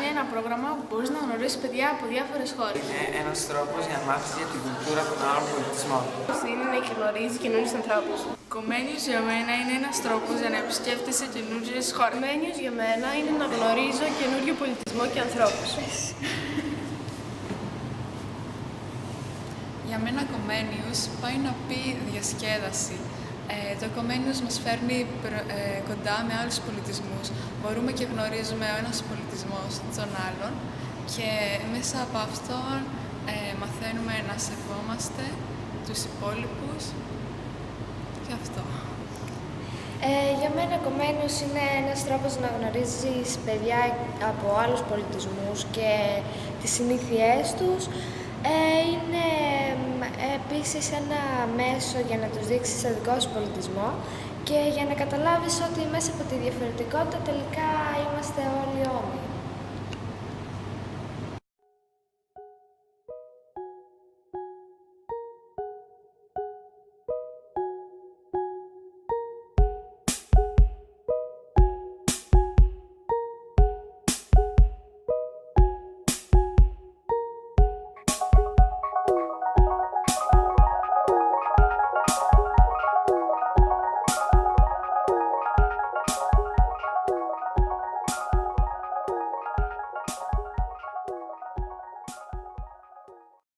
είναι ένα πρόγραμμα που μπορείς να γνωρίσεις παιδιά από διάφορες χώρες. Είναι ένας τρόπος για να μάθεις για την κουλτούρα των άλλων πολιτισμών. Είναι να γνωρίζει καινούριους ανθρώπους. Comenius για μένα είναι ένας τρόπος για να επισκέφτεσαι καινούριες χώρες. Comenius για μένα είναι να γνωρίζω καινούριο πολιτισμό και ανθρώπους. Για μένα Comenius πάει να πει διασκέδαση. Το Comenius μας φέρνει κοντά με άλλους πολιτισμούς. Μπορούμε και γνωρίζουμε ο ένας πολιτισμός τον άλλον και μέσα από αυτόν μαθαίνουμε να σεβόμαστε τους υπόλοιπους και αυτό. Για μένα Comenius είναι ένας τρόπος να γνωρίζεις παιδιά από άλλους πολιτισμούς και τις συνήθειές τους. Είναι επίσης ένα μέσο για να τους δείξεις το δικό σου πολιτισμό και για να καταλάβεις ότι μέσα από τη διαφορετικότητα τελικά είμαστε όλοι όμοιοι.